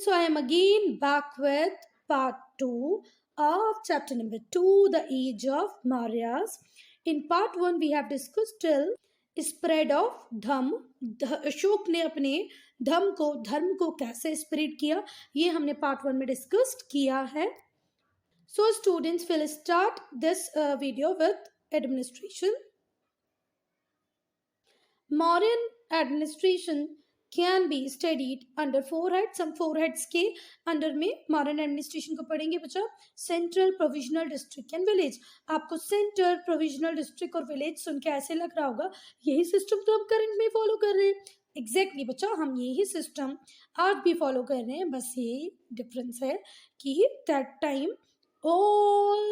So I am again back with part 2 of chapter number 2, The Age of Mauryas. In part 1 we have discussed till spread of धम. अशोक ने अपने धर्म को कैसे spread किया, ये हमने पार्ट 1 में डिस्कस्ड किया है. So students will start this video with administration. Mauryan administration can be studied under 4 heads. हम 4 heads के अंडर में मॉडर्न एडमिनिस्ट्रेशन को पढ़ेंगे बच्चा. Central, provisional, district and village. आपको सेंटर, प्रोविजनल, डिस्ट्रिक्ट और विलेज सुन के ऐसे लग रहा होगा यही सिस्टम तो हम करंट में फॉलो कर रहे हैं. एग्जैक्टली बच्चा, हम यही सिस्टम आज भी फॉलो कर रहे हैं. बस ये डिफरेंस है कि that time all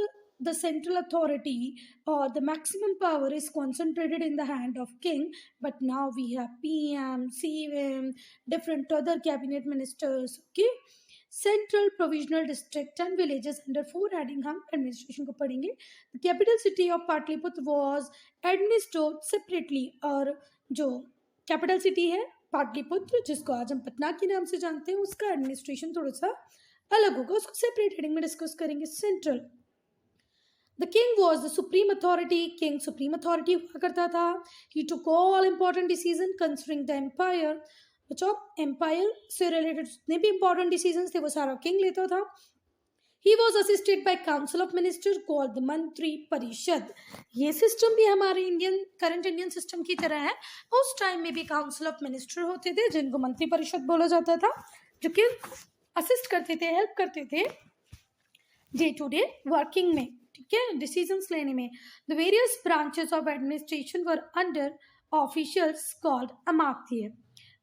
the central authority or the maximum power is concentrated in the hand of king, but now we have PM, CM, different other cabinet ministers. Okay, central, provisional, district and villages under 4 heading हम administration को पढ़ेंगे. The capital city of Pataliputra was administered separately. और जो capital city है पाटलिपुत्र, जिसको आज हम पटना के नाम से जानते हैं, उसका एडमिनिस्ट्रेशन थोड़ा सा अलग होगा, उसको सेपरेट हेडिंग में डिस्कस करेंगे. Central, the king was the supreme authority. King supreme authority हुआ करता था. He took all important decision concerning the empire. बच्चों, एम्पायर से रिलेटेड जितने भी इंपॉर्टेंट डिसीजन थे वो सारा किंग लेता था. He was assisted bye council of minister called the मंत्री परिषद. ये सिस्टम भी हमारे करंट इंडियन सिस्टम की तरह है. उस टाइम में भी काउंसिल ऑफ मिनिस्टर होते थे जिनको मंत्री परिषद बोला जाता था, जो कि असिस्ट करते थे, हेल्प करते थे डे टू डे वर्किंग में, ठीक है, डिसीजंस लेने में. The various branches of administration were under officials called amatya.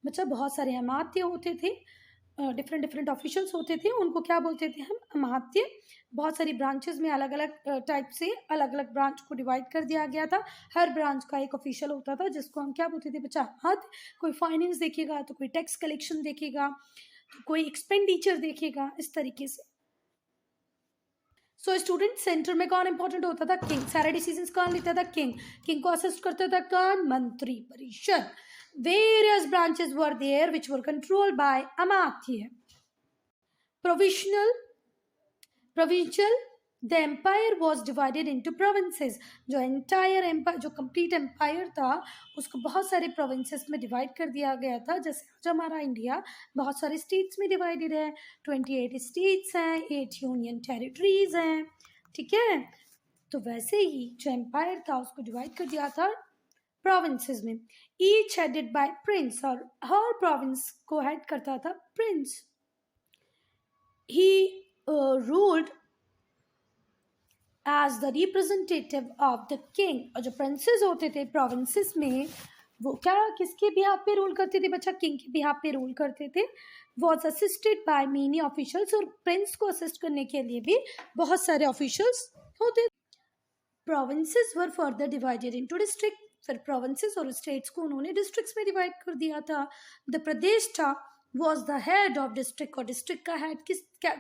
बच्चा, बहुत सारे अमात्य होते थे, डिफरेंट ऑफिशियल्स होते थे, उनको क्या बोलते थे हम? अमात्य. बहुत सारी ब्रांचेस में अलग अलग टाइप से अलग अलग ब्रांच को डिवाइड कर दिया गया था. हर ब्रांच का एक ऑफिशियल होता था जिसको हम क्या बोलते थे बच्चा? अमात्य. कोई फाइनेंस देखेगा तो कोई टैक्स कलेक्शन देखेगा, कोई एक्सपेंडिचर देखेगा, इस तरीके से. सो स्टूडेंट, सेंटर में कौन इंपॉर्टेंट होता था? किंग. सारे डिसीजंस कौन लेता था? किंग. किंग को असिस्ट करता था कौन? मंत्री परिषद. Various branches were there which were controlled by amatya. Provincial, the empire was divided into provinces. जो एंटायर एम्पायर, जो कंप्लीट एम्पायर था, उसको बहुत सारे प्रोविंसेस में डिवाइड कर दिया गया था. जैसे आज हमारा इंडिया बहुत सारे स्टेट्स में डिवाइडेड है. 28 स्टेट्स हैं, 8 यूनियन टेरिटरीज हैं, ठीक है. तो वैसे ही जो एम्पायर था उसको डिवाइड कर दिया था प्रोविंसेस में. ईच हेडेड बाय प्रिंस, और हर प्रोविंस को हेड करता था prince. He ruled as the representative of the king. और जो प्रिंसेस होते थे प्रोविंसेस में, वो क्या किसके बिहाफ पे रूल करते थे बच्चा? किंग के बिहाफ पे रूल करते थे. Was assisted by many officials. और प्रिंस को असिस्ट करने के लिए भी बहुत सारे ऑफिशियल्स होते. Provinces were further divided into district. फिर प्रोविंसेस और स्टेट्स को उन्होंने डिस्ट्रिक्ट्स में डिवाइड कर दिया था. The pradeshta was the head of district. और डिस्ट्रिक्ट का हेड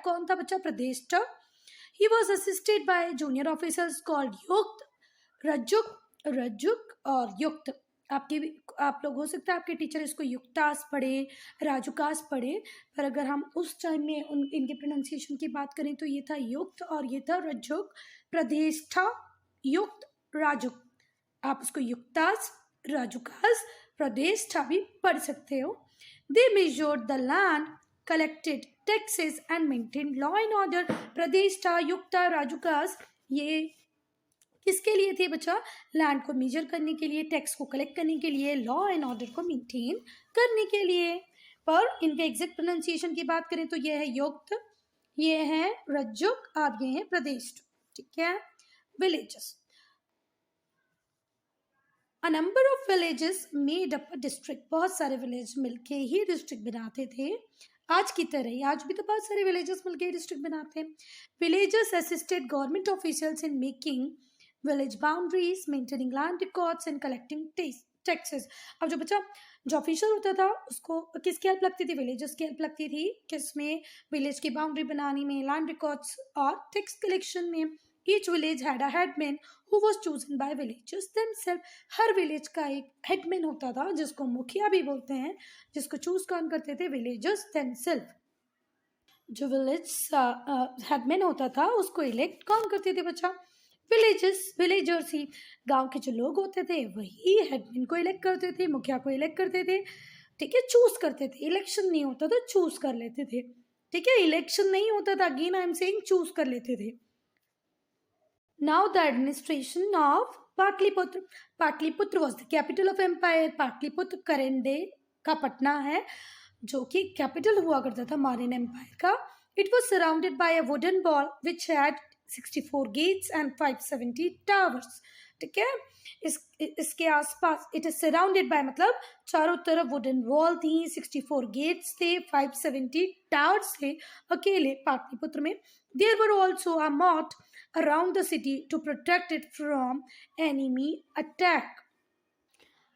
कौन था बच्चा? प्रदेष्टा. He was assisted by junior officers called युक्त, रजुक और युक्त. आप लोग हो सकता है आपके टीचर इसको युक्तास पढ़े, राजुकास पढ़े, पर अगर हम उस टाइम में इनके प्रोनाउंसिएशन की बात करें तो ये था युक्त और ये था रजुक. प्रतिष्ठा, युक्त, राजुक. आप इसको युक्तास, राजुकास, प्रतिष्ठा भी पढ़ सकते हो. They measured the land, collected taxes and maintained law and order. प्रतिष्ठा, युक्ता, राजुकास, ये किसके लिए थे बच्चा? लैंड को मेजर करने के लिए, टैक्स को कलेक्ट करने के लिए, लॉ एंड ऑर्डर को मेंटेन करने के लिए. पर इनके एग्जैक्ट प्रोनाउंसिएशन की बात करें तो ये है युक्त, ये है रजुक और ये है प्रतिष्ठा, ठीक है. Villages, A number of villages made up a district. बहुत सारे विलेज मिलके ही डिस्ट्रिक्ट बनाते थे. आज की तरह ही आज भी तो बहुत सारे विलेजेस मिलके डिस्ट्रिक्ट बनाते हैं. Villages assisted government officials in making village boundaries, maintaining land records and collecting taxes. अब जो बच्चा जो ऑफिशियल होता था उसको किसकी हेल्प लगती थी? विलेजेस की हेल्प लगती थी. किसमें? विलेज की बाउंड्री बनाने में, लैंड रिकॉर्ड्स और टैक्स कलेक्शन में. Each village had a headman who was chosen by villagers themselves. Her village का एक हेडमैन होता था जिसको मुखिया भी बोलते हैं, जिसको चूज कौन करते थे? Villagers themselves. जो विलेज हेडमैन होता था उसको इलेक्ट कौन करते थे बच्चा? विलेजर्स ही, गांव के जो लोग होते थे वही हेडमैन को इलेक्ट करते थे, मुखिया को इलेक्ट करते थे। ठीक है, चूज करते थे, इलेक्शन नहीं होता था, चूज कर लेते थे। ठीक है, इलेक्शन नहीं होता था, again I am saying choose कर लेते थे। Now the administration of Pataliputra. Pataliputra was the capital of empire. Pataliputra current day का पटना है, जो कि कैपिटल हुआ करता था मौर्यन एम्पायर का। It was surrounded by a wooden wall which had 64 gates and 570 towers. ठीक है, इसके आसपास इट इज सराउंडेड बाय मतलब चारों तरफ वुडन वॉल थी, 64 गेट्स थे, 570 टावर्स थे अकेले पाटलिपुत्र में। There were also a moat around the city to protect it from enemy attack।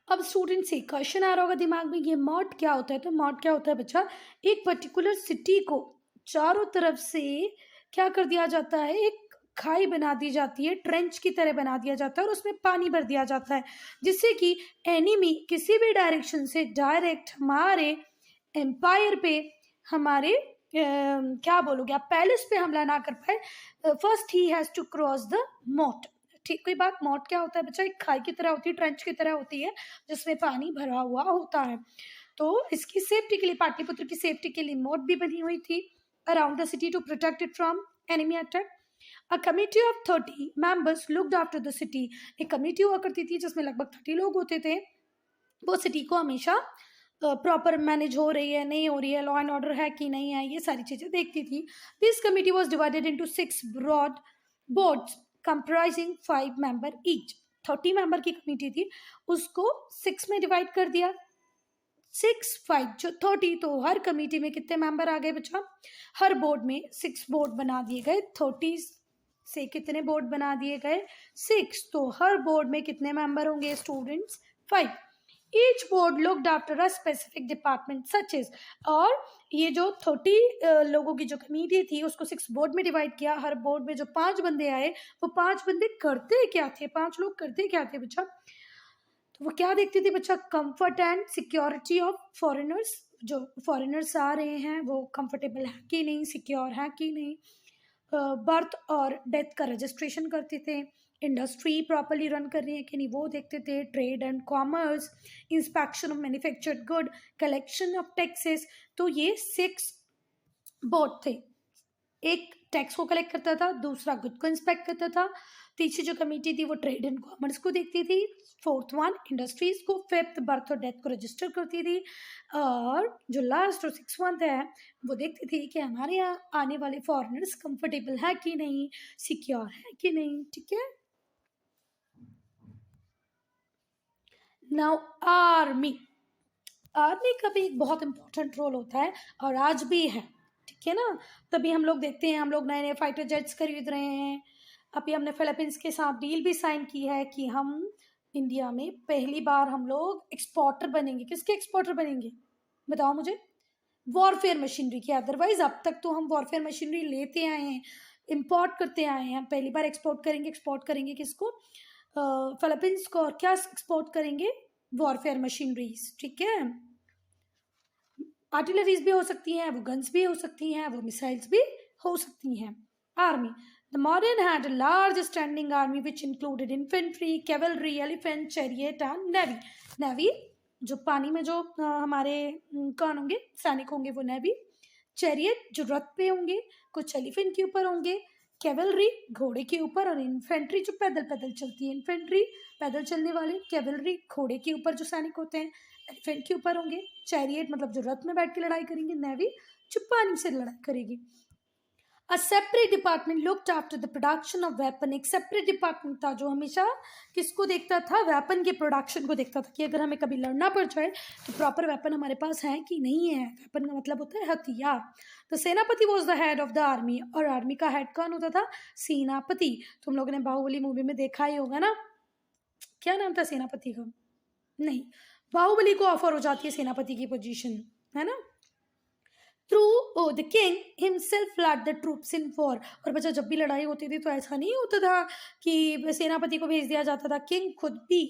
अब स्टूडेंट से क्वेश्चन आ रहा होगा दिमाग में, ये मॉट क्या होता है? तो मॉट क्या होता है बच्चा? एक पर्टिकुलर सिटी को चारों तरफ से क्या कर दिया जाता है, एक खाई बना दी जाती है, ट्रेंच की तरह बना दिया जाता है और उसमें पानी भर दिया जाता है, जिससे कि एनिमी किसी भी डायरेक्शन से डायरेक्ट हमारे एम्पायर पे, हमारे क्या बोलोगे आप, पैलेस पे हमला ना कर पाए। First he has to cross the moat. ठीक, कोई बात, मॉट क्या होता है बच्चा? एक खाई की तरह होती है, ट्रेंच की तरह होती है, जिसमें पानी भरा हुआ होता है। तो इसकी सेफ्टी के लिए, पाटलिपुत्र की सेफ्टी के लिए मॉट भी बनी हुई थी around the city to protect it from enemy attack. A committee of 30 members looked after the city. एक कमिटी हुआ करती थी जिसमें लगभग 30 लोग होते थे, वो सिटी को हमेशा प्रॉपर मैनेज हो रही है नहीं हो रही है, लॉ एंड ऑर्डर है कि नहीं है, ये सारी चीज़ें देखती थी। This committee was divided into 6 broad boards comprising 5 member each. 30 member की कमिटी थी, उसको 6 में डिवाइड कर दिया। 6 5 जो 30, तो हर कमेटी में कितने मेंबर आ गए बच्चा? हर बोर्ड में 6 बोर्ड बना दिए गए। 30 से कितने बोर्ड बना दिए गए? 6। तो हर बोर्ड में कितने मेंबर होंगे students? 5। Each board looked after a specific department such is. और ये जो 30 लोगों की जो कमेटी थी उसको 6 बोर्ड में डिवाइड किया। हर बोर्ड में जो 5 बंदे आए, वो 5 बंदे करते क्या थे? 5 लोग करते क्या थे बच्चा? तो वो क्या देखती थी बच्चा? Comfort and security of foreigners. जो फॉरेनर्स आ रहे हैं वो कंफर्टेबल है कि नहीं, सिक्योर है कि नहीं। बर्थ और डेथ का रजिस्ट्रेशन करते थे। इंडस्ट्री प्रॉपरली रन कर रही है कि नहीं वो देखते थे। Trade and commerce, inspection of manufactured good, collection of taxes. तो ये 6 बोर्ड थे। एक टैक्स को कलेक्ट करता था, दूसरा गुड को इंस्पेक्ट करता था, तीसरी जो कमेटी थी वो ट्रेड एंड कॉमर्स को देखती थी, फोर्थ वन इंडस्ट्रीज को, फिफ्थ बर्थ और डेथ को रजिस्टर करती थी, और जो लास्ट और 6 वन है वो देखती थी कि हमारे यहाँ आने वाले फॉरेनर्स कंफर्टेबल है कि नहीं, सिक्योर है कि नहीं। ठीक है, नाउ आर्मी। आर्मी का भी एक बहुत इंपॉर्टेंट रोल होता है और आज भी है। ठीक है ना, तभी हम लोग देखते हैं, हम लोग नए नए फाइटर जेट्स खरीद रहे हैं। अभी हमने फिलीपींस के साथ डील भी साइन की है कि हम इंडिया में पहली बार हम लोग एक्सपोर्टर बनेंगे। किसके एक्सपोर्टर बनेंगे बताओ मुझे? वॉरफेयर मशीनरी की। अदरवाइज अब तक तो हम वॉरफेयर मशीनरी लेते आए हैं, इंपोर्ट करते आए हैं, पहली बार एक्सपोर्ट करेंगे। एक्सपोर्ट करेंगे किसको? फिलीपींस को। और क्या एक्सपोर्ट करेंगे? Warfare machineries. ठीक है, आर्टिलरीज भी हो सकती हैं, वो गन्स भी हो सकती हैं, वो मिसाइल्स भी हो सकती हैं। Army. The modern had a large standing army which included infantry, cavalry, elephant, chariot and navy. Navy जो पानी में जो हमारे कौन होंगे, सैनिक होंगे, वो नेवी। चैरियट जो रथ पे होंगे, कुछ एलिफेंट के ऊपर होंगे, कैवलरी घोड़े के ऊपर, और इन्फेंट्री जो पैदल पैदल चलती है। इन्फेंट्री पैदल चलने वाले, कैवलरी घोड़े के ऊपर जो सैनिक होते हैं, एलिफेंट के ऊपर होंगे। चैरियट मतलब जो रथ में बैठ के लड़ाई करेंगे। नेवी जो पानी से लड़ाई करेगी। A separate department looked after the production of weapon. एक सेपरेट डिपार्टमेंट था जो हमेशा किसको देखता था? वेपन के प्रोडक्शन को देखता था कि अगर हमें कभी लड़ना पड़ जाए तो प्रॉपर वेपन हमारे पास है कि नहीं है। वेपन का मतलब होता है हथियार। तो सेनापति was the head of the army. और आर्मी का हेड कौन होता था? सेनापति। तुम लोगों ने बाहुबली मूवी में देखा ही होगा ना, क्या नाम था सेनापति का? नहीं, बाहुबली को ऑफर हो जाती है सेनापति की पोजीशन, है ना? Through the king himself led the troops in war. और बच्चा जब भी लड़ाई होती थी तो ऐसा नहीं होता था कि सेनापति को भेज दिया जाता था, किंग खुद भी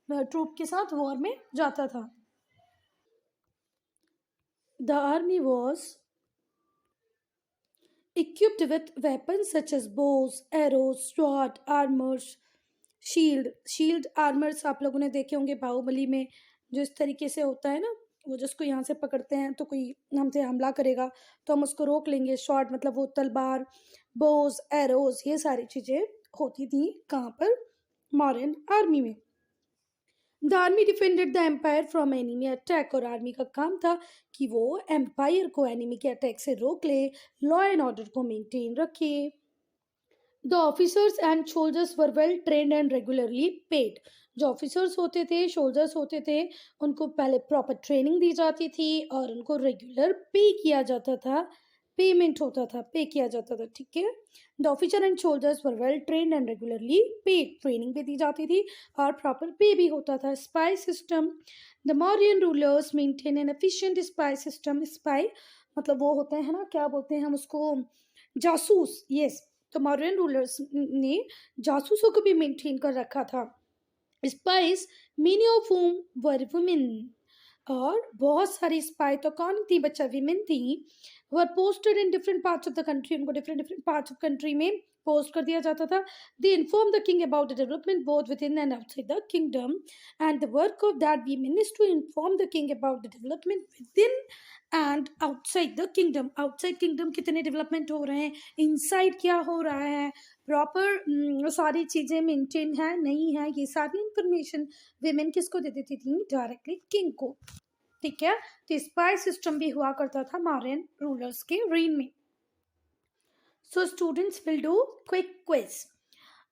ट्रूप के साथ वॉर में जाता था। The army was equipped with weapons such as bows, arrows, sword, armors, shield armours आप लोगों ने देखे होंगे बाहुबली में, जो इस तरीके से होता है ना, वो जिसको यहाँ से पकड़ते हैं तो कोई हमसे हमला करेगा तो हम उसको रोक लेंगे। शॉर्ट मतलब वो तलवार, बोज, एरोज, ये सारी चीजें होती थी कहाँ पर, मॉडर्न आर्मी में। The army defended the empire from enemy attack, और आर्मी का काम था कि वो एम्पायर को एनिमी के अटैक से रोक ले, लॉ एंड ऑर्डर को मेंटेन रखे। The officers and soldiers were well trained and regularly paid. जो ऑफिसर्स होते थे, सोल्जर्स होते थे, उनको पहले प्रॉपर ट्रेनिंग दी जाती थी और उनको रेगुलर पे किया जाता था, पेमेंट होता था, पे किया जाता था, ठीक है। The officer and soldiers were well trained and regularly paid, training भी दी जाती थी और प्रॉपर पे भी होता था। Spy system, the Mauryan rulers maintain an efficient spy system. Spy मतलब वो होते हैं ना, क्या बोलते हैं हम उसको, जासूस, यस। तो मौर्यन रूलर्स ने जासूसों को भी मेंटेन कर रखा था। Spice, many of whom were women, और बहुत सारी स्पाई तो कौन थी बच्चा, विमेन थी। Were posted in different parts of the country, उनको different different parts of country में पोस्ट कर दिया जाता था। They inform the king about the development both within and outside the kingdom, and the work of that women is to inform the king about the development within and outside the kingdom. Outside kingdom कितने development हो रहे हैं, inside क्या हो रहा है, proper सारी चीज़ें मेंटेन है नहीं है, ये सारी इंफॉर्मेशन विमेन किसको दे देती थी, डायरेक्टली किंग को, ठीक है। तो स्पाई सिस्टम भी हुआ करता था मौर्यन रूलर्स के रेन में। So students will do quick quiz.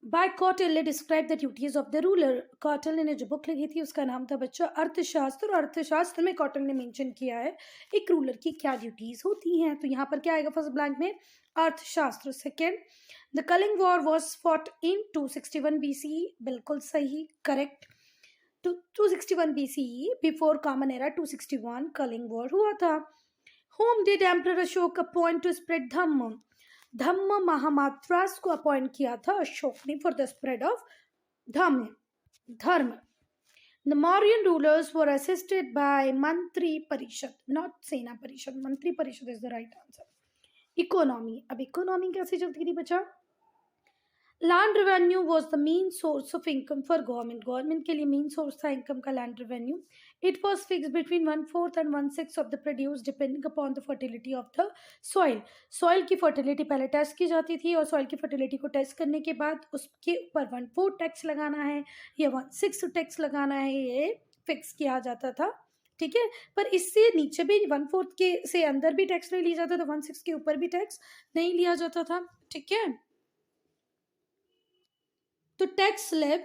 By Kautilya describe the duties of the ruler. Kautilya ने जो बुक लिखी थी उसका नाम था बच्चों अर्थशास्त्र, और अर्थशास्त्र में कौटिल्य ने मेंशन किया है एक रूलर की क्या ड्यूटीज होती हैं। तो यहाँ पर क्या आएगा फर्स्ट ब्लैंक में, Arthashastra. Second, the Kalinga war was fought in 261 BCE, बिल्कुल सही, correct. 261 BCE, before common era 261 Kalinga war हुआ था। Whom did emperor Ashoka appoint to spread dhamma. Dhamma mahamatras को अपॉइंट किया था अशोक ने for the spread of dhamma, धर्म। The Mauryan rulers were assisted by mantri parishad, not sena parishad, mantri parishad is the right answer. Economy, अब इकोनॉमी कैसे चलती थी बच्चा, land revenue was the main source of income for government, government के लिए मेन सोर्स था इनकम का land revenue. It was fix between 1/4 and 1/6 of the produce depending upon the fertility of the soil. Soil की fertility पहले test की जाती थी और सॉइल की फर्टिलिटी को टेस्ट करने के बाद उसके ऊपर 1/4 टैक्स लगाना है या 1/6 टैक्स लगाना है, ये फिक्स किया जाता था, ठीक है। पर इससे नीचे भी 1/4 के से अंदर भी टैक्स नहीं लिया जाता था, 1/6 के ऊपर भी टैक्स नहीं लिया जाता था, ठीक है। तो टैक्स स्लैब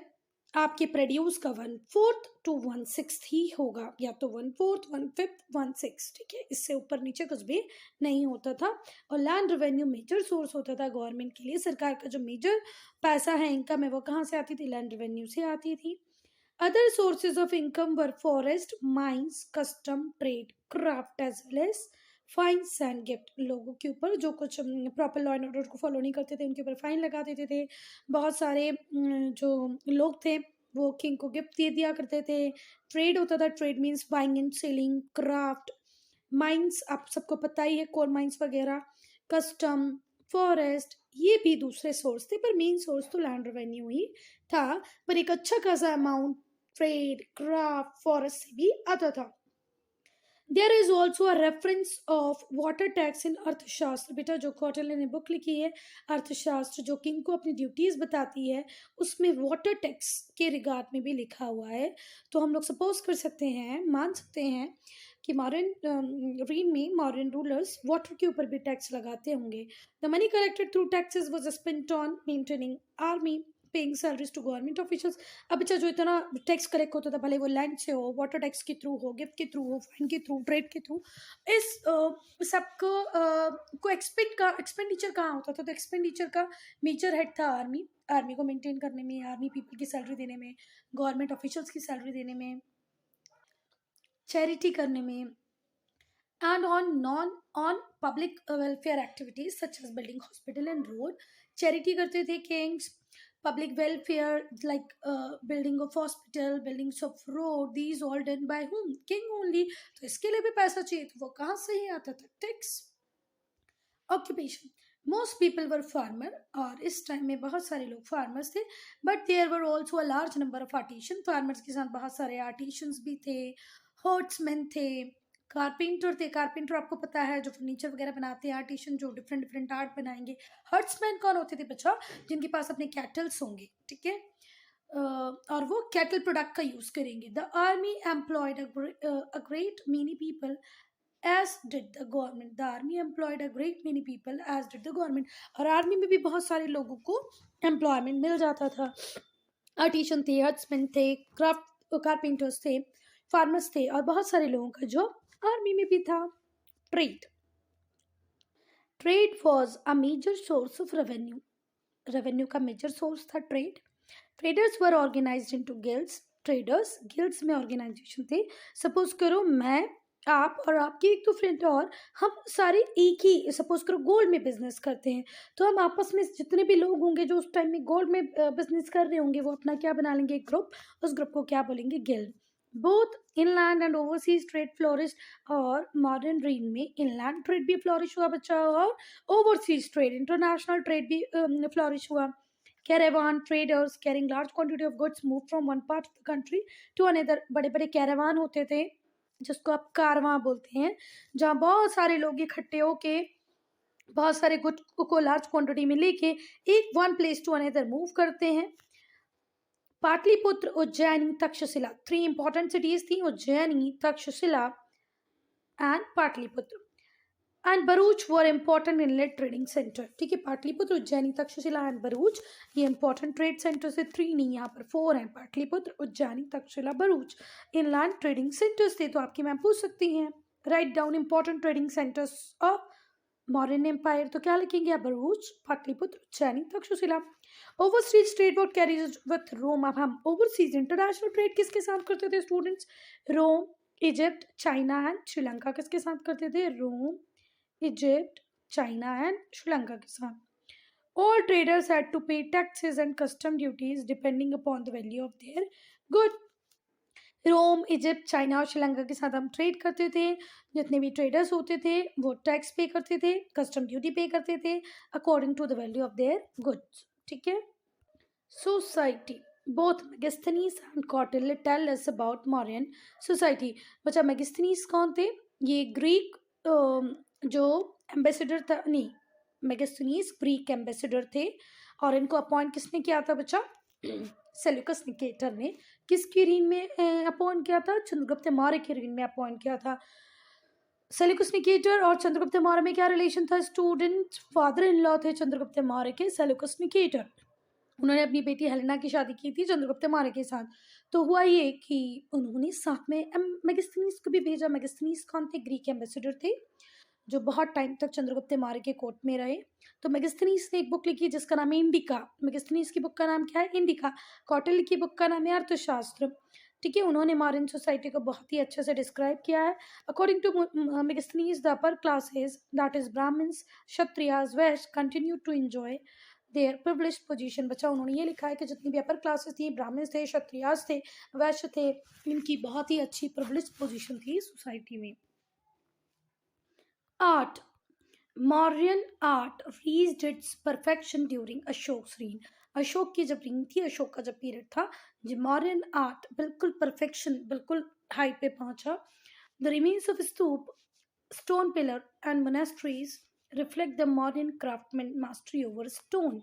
आपके प्रोड्यूस का 1/4 to 1/6 ही होगा, या तो 1/4, 1/5, 1/6, ठीक है। इससे ऊपर नीचे कुछ भी नहीं होता था। और लैंड रेवेन्यू मेजर सोर्स होता था गवर्नमेंट के लिए, सरकार का जो मेजर पैसा है इनकम है वो कहाँ से आती थी, लैंड रेवेन्यू से आती थी। Other sources of income were forest, mines, custom, trade, craft as well as fines and gift. लोगों के ऊपर जो कुछ प्रॉपर लॉ एंड ऑर्डर को फॉलो नहीं करते थे उनके ऊपर फाइन लगा देते थे। बहुत सारे जो लोग थे वो किंग को गिफ्ट दे दिया करते थे। ट्रेड होता था, trade means buying and selling. Craft, mines आप सबको पता ही है, कोल माइंस वगैरह। कस्टम, फॉरेस्ट, ये भी दूसरे सोर्स थे, पर मेन सोर्स तो लैंड रेवेन्यू ही था। पर एक अच्छा खासा अमाउंट ट्रेड, क्राफ्ट, फॉरेस्ट से भी आता था। There is also a reference of water tax in Arthashastra. बेटा जो कौटिल्य ने बुक लिखी है अर्थशास्त्र, जो किंग को अपनी ड्यूटीज बताती है, उसमें वाटर टैक्स के रिगार्ड में भी लिखा हुआ है। तो हम लोग सपोज कर सकते हैं, मान सकते हैं कि मॉडर्न रीन में मॉडर्न रूलर्स वाटर के ऊपर भी टैक्स लगाते होंगे। The money collected through taxes was spent on maintaining army, paying salaries to government officials. अब अच्छा जो इतना टैक्स कलेक्ट होता था, भले वो लैंड से हो, वाटर टैक्स के थ्रू हो, गिफ्ट के थ्रू हो, फाइन के थ्रू, ट्रेड के थ्रू, इस सबको को एक्सपेंडिचर कहाँ होता था, तो एक्सपेंडिचर का मेजर हेड था आर्मी। आर्मी को मेंटेन करने में, आर्मी पीपल की सैलरी देने में, गवर्नमेंट ऑफिशियल्स की सैलरी देने में, चैरिटी करने में, and on public welfare activities such as building hospital and road। charity करते थे kings, public welfare like building of hospital, buildings of road, these all done by whom, king only। तो इसके लिए भी पैसा चाहिए, तो वो कहाँ से ही आता था, tax. occupation, most people were farmer, और इस टाइम में बहुत सारे लोग फार्मर्स थे, but there were also a large number of artisan. Farmers के साथ बहुत सारे आर्टिशंस भी थे, हर्ट्समैन थे, कारपेंटर थे। कारपेंटर आपको पता है जो फर्नीचर वगैरह बनाते हैं, आर्टिशन जो डिफरेंट डिफरेंट आर्ट बनाएंगे। हर्ट्समैन कौन होते थे बच्चा? जिनके पास अपने कैटल्स होंगे, ठीक है, और वो कैटल प्रोडक्ट का यूज करेंगे। The army employed a great many people as did the government. The army employed a great many people as did the government. और आर्मी में भी बहुत सारे लोगों को एम्प्लॉयमेंट मिल जाता था। आर्टिशन थे, हट्समैन थे, क्राफ्ट कारपेंटर्स थे, फार्मर्स थे, और बहुत सारे लोगों का जॉब आर्मी में भी था। Trade, trade was a major source of revenue. Revenue का मेजर सोर्स था trade. Traders were organised into guilds. Traders guilds में ऑर्गेनाइजेशन थे। सपोज करो मैं, आप और आपके एक दो फ्रेंड, और हम सारे एक ही, सपोज करो गोल्ड में बिजनेस करते हैं, तो हम आपस में जितने भी लोग होंगे जो उस टाइम में गोल्ड में बिजनेस कर रहे होंगे, वो अपना क्या बना लेंगे, एक ग्रुप। उस ग्रुप को क्या बोलेंगे? Guild. Both inland and overseas trade flourish. और मॉडर्न रीन में इनलैंड ट्रेड भी फ्लोरिश हुआ बच्चा, और ओवरसीज ट्रेड, इंटरनेशनल ट्रेड भी फ्लोरिश हुआ। Caravan traders carrying large quantity of goods moved from one part of the country to another. बड़े बड़े कैरावान होते थे, जिसको आप कारवां बोलते हैं, जहाँ बहुत सारे लोग इकट्ठे होके बहुत सारे गुड्स को लार्ज क्वांटिटी में लेके एक one place to another move करते हैं। पाटलिपुत्र, उज्जैनी, तक्षशिला, 3 इंपॉर्टेंट सिटीज थी, Ujjaini, Taxila and Pataliputra. And Bharuch were important inlet trading centre. ठीक है, पाटलिपुत्र, उज्जैनी, तक्षशिला एंड भरूच, ये इंपॉर्टेंट ट्रेड सेंटर से 3 नहीं, यहाँ पर 4 हैं। Pataliputra, Ujjaini, Taxila, Bharuch inland trading centres थे। तो आपकी मैम पूछ सकती हैं, right down important trading centres of modern empire. तो क्या लिखेंगे आप? Bharuch, Pataliputra, Ujjaini, Taxila. Overseas trade what carries with Rome. अब हम ओवरसीज इंटरनेशनल ट्रेड किसके साथ करते थे students? Rome, Egypt, China and Sri Lanka. किसके साथ करते थे? Rome, Egypt, China and Sri Lanka के साथ। All traders had to pay taxes and custom duties depending upon the value of their good. Rome, Egypt, China और श्रीलंका के साथ हम ट्रेड करते थे। जितने भी ट्रेडर्स होते थे वो टैक्स पे करते थे, कस्टम ड्यूटी पे करते थे according to the value of their goods. ठीक है। Society, both Megasthenes and Kautilya tell us about Mauryan society. बच्चा मेगास्थनीज कौन थे? ये ग्रीक जो एम्बेसडर था, नहीं, मेगास्थनीज ग्रीक एम्बेसडर थे, और इनको अपॉइंट किसने किया था बच्चा? सेल्यूकस निकेटर ने। किसकी रीन में अपॉइंट किया था? चंद्रगुप्त मौर्य की रीन में अपॉइंट किया था। सेल्यूकस निकेटर और चंद्रगुप्त मौर्य में क्या रिलेशन था स्टूडेंट? फादर इन लॉ थे चंद्रगुप्त मौर्य के सेल्यूकस निकेटर। उन्होंने अपनी बेटी हेलेना की शादी की थी चंद्रगुप्त मौर्य के साथ। तो हुआ ये कि उन्होंने साथ में मेगास्थनीज को भी भेजा। मेगास्थनीज कौन थे? ग्रीक एम्बेसडर थे जो बहुत टाइम तक चंद्रगुप्त मौर्य के कोर्ट में रहे। तो मेगास्थनीज ने एक बुक लिखी जिसका नाम है इंडिका। मेगास्थनीज की बुक का नाम क्या है? इंडिका। कौटिल्य की बुक का नाम है अर्थशास्त्र। ठीक है, उन्होंने मॉडर्न सोसाइटी को बहुत ही अच्छे से डिस्क्राइब किया है। According to Megasthenes, the upper classes that is Brahmins, Kshatriyas, Vaishya continue to enjoy their privilege position. बच्चा उन्होंने ये लिखा है कि जितनी भी अपर क्लासेस थी, ब्राह्मण थे, क्षत्रियास थे, वैश्य थे, इनकी बहुत ही अच्छी प्रिविलेज पोजीशन थी सोसाइटी में। Art, Mauryan art reached its perfection during Ashoka reign. Ashoka की जब रीन थी, अशोक का जब पीरियड था, जो मौर्यन आर्ट बिल्कुल परफेक्शन, बिल्कुल हाइट पे पहुंचा। The remains of stupa, stone pillar and monasteries reflect the modern craftsman mastery over stone.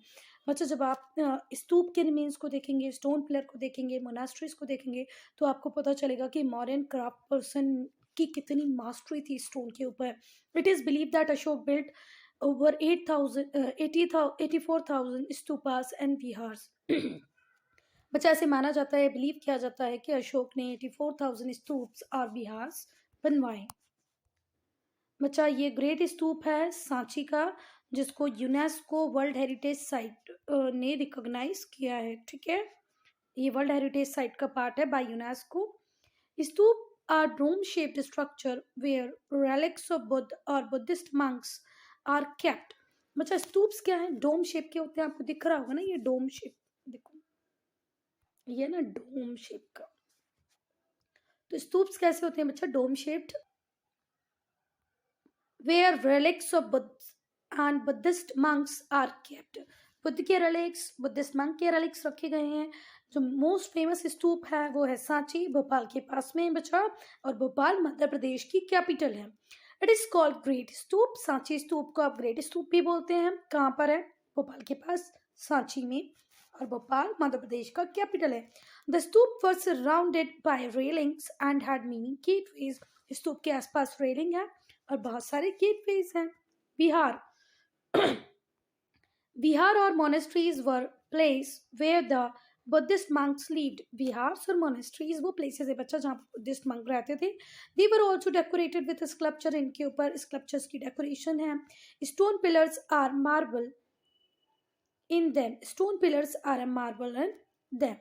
बच्चा जब आप स्तूप के रिमेन्स को देखेंगे, स्टोन पिलर को देखेंगे, मोनेस्ट्रीज को देखेंगे, तो आपको पता चलेगा कि मॉडर्न क्राफ्ट पर्सन की कितनी मास्टरी थी स्टोन के ऊपर। It is believe that Ashoka built over 84,000 stupas and viharas. बच्चा ऐसे माना जाता है, बिलीव किया जाता है कि अशोक ने 84,000 स्तूप्स और विहार्स बनवाए। बच्चा ये ग्रेट स्तूप है सांची का, जिसको यूनेस्को वर्ल्ड हेरिटेज साइट ने रिकॉग्नाइज किया है। ठीक है, ये वर्ल्ड हेरिटेज साइट का पार्ट है by UNESCO. Stupa are dome shaped structure where relics of Buddha और बुद्धिस्ट मंक्स आर केप्ट। बच्चा स्तूप्स क्या है? डोम शेप के होते हैं, आपको दिख रहा होगा ना ये डोम शेप, देखो ये ना डोम शेप का। तो स्तूप्स कैसे होते हैं बच्चा? Dome shaped. Where relics of Buddha and Buddhist monks are kept. Buddha के relics, बुद्धिस्ट मंक के relics रखे गए हैं. जो मोस्ट फेमस स्तूप है वो है सांची, भोपाल के पास में बचा, और भोपाल मध्य प्रदेश की कैपिटल है. इट इज कॉल्ड ग्रेट स्तूप. सांची स्तूप को आप ग्रेट स्तूप भी बोलते हैं. कहाँ पर है? भोपाल के पास सांची में, और भोपाल मध्य प्रदेश का कैपिटल है. The stupa was surrounded by railings and had many gateways. स्तूप के आसपास रेलिंग है और बहुत सारे गेटवेज हैं. Bihar. Bihar or monasteries were place where the Buddhist monks lived. Bihar और monasteries वो places है बच्चा जहाँ Buddhist monk रहते थे. They were also decorated with a sculpture. इनके ऊपर sculptures की decoration है. Stone pillars are marble in them. Stone pillars are a marble in them.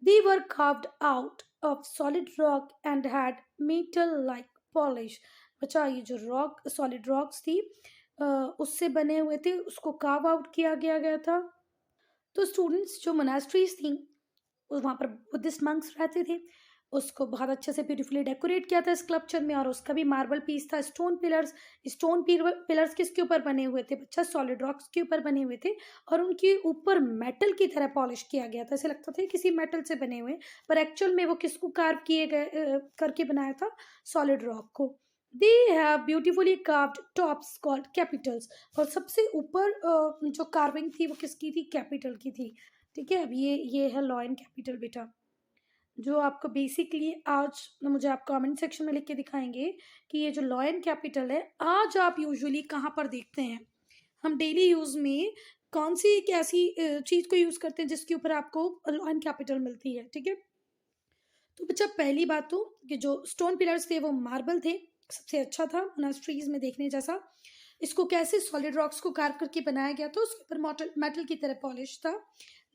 They were carved out of solid rock and had metal-like polish. बच्चा ये जो rock solid rocks थी उससे बने हुए थे, उसको कार्व आउट किया गया था. तो स्टूडेंट्स जो मोनास्ट्रीज थी वहाँ पर बुद्धिस्ट मंक्स रहते थे, उसको बहुत अच्छे से ब्यूटीफुली डेकोरेट किया था स्कल्पचर में, और उसका भी मार्बल पीस था. स्टोन पिलर्स किसके ऊपर बने हुए थे बच्चा? सॉलिड रॉक्स के ऊपर बने हुए थे, और उनके ऊपर मेटल की तरह पॉलिश किया गया था. ऐसे लगता था किसी मेटल से बने हुए, पर एक्चुअल में वो किसको कार्व किए गए करके बनाया था? सॉलिड रॉक को. They have beautifully carved tops called capitals. और सबसे ऊपर जो कार्विंग थी वो किसकी थी? कैपिटल की थी. ठीक है. अब ये है लॉयन कैपिटल बेटा, जो आपको बेसिकली आज मुझे आप कमेंट सेक्शन में लिख के दिखाएंगे कि ये जो लॉयन कैपिटल है आज आप यूजुअली कहाँ पर देखते हैं. हम डेली यूज में कौन सी एक ऐसी चीज को यूज करते हैं जिसके ऊपर आपको लॉयन कैपिटल मिलती है. ठीक है. तो बच्चा पहली बात तो कि जो स्टोन पिलर्स थे वो मार्बल थे, सबसे अच्छा था मोनास्ट्रीज में देखने जैसा. इसको कैसे? सॉलिड रॉक्स को कार्व करके बनाया गया था, उसके ऊपर मेटल की तरह पॉलिश था.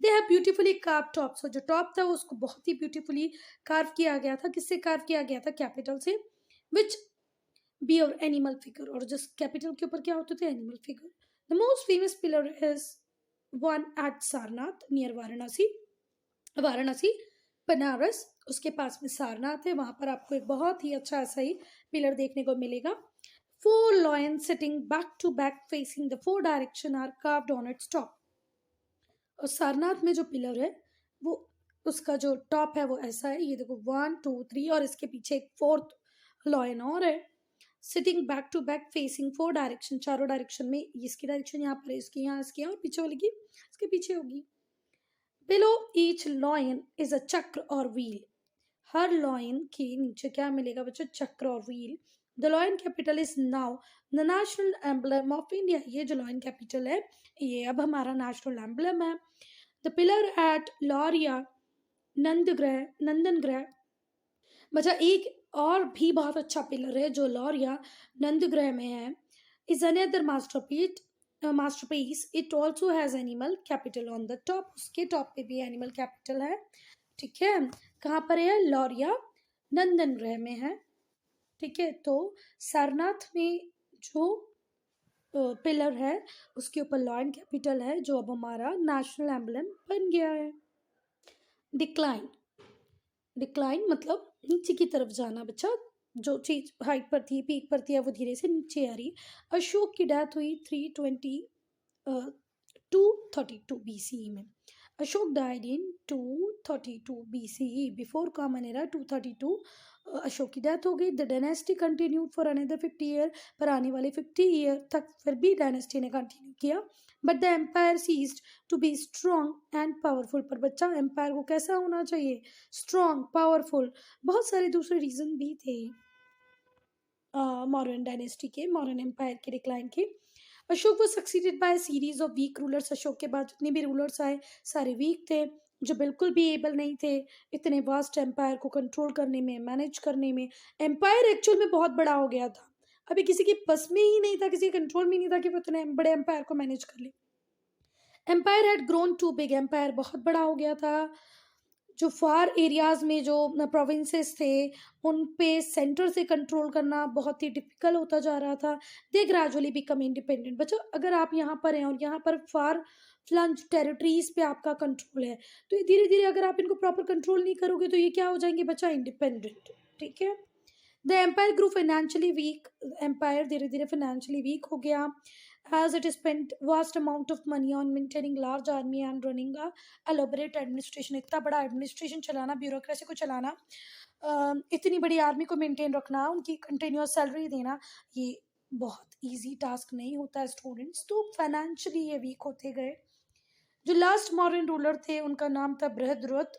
They have beautifully curve tops. जो टॉप था उसको बहुत ही ब्यूटीफुली कार्व किया गया था. किससे कार्व किया गया था? कैपिटल से. Which bear animal figure. और जिस कैपिटल के ऊपर क्या होते थे? Animal figure. The most famous pillar is one at Sarnath near Varanasi Banaras. उसके पास में सारनाथ है, वहां पर आपको एक बहुत ही अच्छा ऐसा ही पिलर देखने को मिलेगा. 4 lions sitting back to back facing the 4 direction are carved on its top. और सारनाथ में जो पिलर है वो उसका जो टॉप है वो ऐसा है. ये देखो 1 2 3 और इसके पीछे एक 4th लॉयन और है. Sitting back to back facing 4 direction, चारों डायरेक्शन में. इसकी डायरेक्शन यहाँ पर है, इसकी यहाँ, इसकी यहाँ, और पीछे वाली की इसके पीछे होगी. Below each lion is a चक्र और wheel. हर लॉयन के नीचे क्या मिलेगा बच्चों? चक्र और wheel. The lion capital is now the national emblem of India. ये जो लॉयन कैपिटल है ये अब हमारा नेशनल एम्बलम है. The pillar at Lauriya Nandangarh. बच्चा एक और भी बहुत अच्छा पिलर है जो लॉरिया नंदगृह में है. Is another masterpiece. It also has animal capital on the top. उसके टॉप पे भी एनिमल कैपिटल है. ठीक है. कहाँ पर है? लॉरिया नंदनगृह में है. ठीक है. तो सारनाथ में जो पिलर है उसके ऊपर लॉयन कैपिटल है जो अब हमारा नेशनल एम्बलम बन गया है. डिक्लाइन मतलब नीचे की तरफ जाना बच्चा. जो चीज हाइट पर थी, पीक पर थी, अब वो धीरे से नीचे आ रही. अशोक की डेथ हुई 232 BCE में. Ashok died in 232 BCE. Before Common Era 232 Ashok की डेथ हो गई. The dynasty continued for another 50 year. पर आने वाले 50 ईयर तक फिर भी डायनेस्टी ने कंटिन्यू किया. But the empire ceased to be strong and powerful. पर बच्चा एम्पायर को कैसा होना चाहिए? Strong, powerful. बहुत सारे दूसरे रीजन भी थे मौर्यन डायनेस्टी के, मौर्यन एम्पायर के डिक्लाइन के. Ashok was succeeded by a series of weak rulers. Ashok के बाद जितने भी रूलर्स आए सारे वीक थे, जो बिल्कुल भी एबल नहीं थे इतने वास्ट एम्पायर को कंट्रोल करने में, मैनेज करने में. एम्पायर एक्चुअल में बहुत बड़ा हो गया था, अभी किसी के बस में ही नहीं था, किसी कंट्रोल में नहीं था कि वो इतने बड़े एम्पायर को मैनेज कर ले. Empire had grown too big. Empire बहुत बड़ा हो गया था. जो फार एरियाज में जो प्रोविंसेस थे उन पे सेंटर से कंट्रोल करना बहुत ही डिफिकल्ट होता जा रहा था. दे ग्रेजुअली बिकम इंडिपेंडेंट. बच्चों अगर आप यहाँ पर हैं और यहाँ पर फार फ्लंज टेरिटरीज पे आपका कंट्रोल है तो धीरे धीरे अगर आप इनको प्रॉपर कंट्रोल नहीं करोगे तो ये क्या हो जाएंगे बच्चा? इंडिपेंडेंट. ठीक है. The empire grew financially weak. Empire धीरे धीरे फाइनेंशियली वीक हो गया as it spent vast amount of money on maintaining large army and running a elaborate administration. इतना बड़ा एडमिनिस्ट्रेशन चलाना, ब्यूरोक्रेसी को चलाना, इतनी बड़ी आर्मी को मेंटेन रखना, उनकी कंटिन्यूस सैलरी देना, ये बहुत इजी टास्क नहीं होता है स्टूडेंट्स। तो फाइनेंशियली ये वीक होते गए। जो लास्ट मॉडर्न रूलर थे उनका नाम था Brihadratha.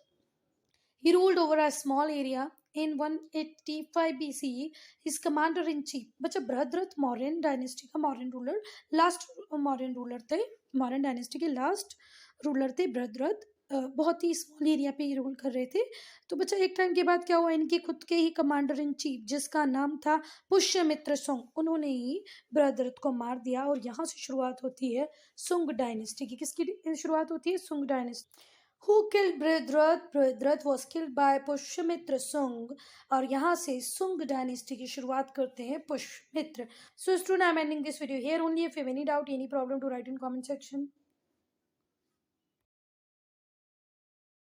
He ruled over a small area in 185 BCE. His commander in chief, बच्चा बृहद्रथ मौर्यन डायनेस्टी का modern ruler, last modern ruler थे, मॉडर्न डायनेस्टी के लास्ट रूलर थे बृहद्रथ। बहुत ही स्मॉल एरिया पे ही रूल कर रहे थे। तो बच्चा एक टाइम के बाद क्या हुआ, इनके खुद के ही कमांडर इन चीफ जिसका नाम था पुष्यमित्र सुंग, उन्होंने ही बृहद्रथ को मार दिया। और यहाँ से शुरुआत होती है सुंग डायनेस्टी की। किसकी शुरुआत होती है? सुंग dynasty. Who killed Bridruth? Bridruth was killed by Pushyamitra Sung। और यहाँ से सुंग डायनेस्टी की शुरुआत करते हैं Pushyamitra. So student, I'm ending this video here only. If you have any doubt, any problem, to write in comment section.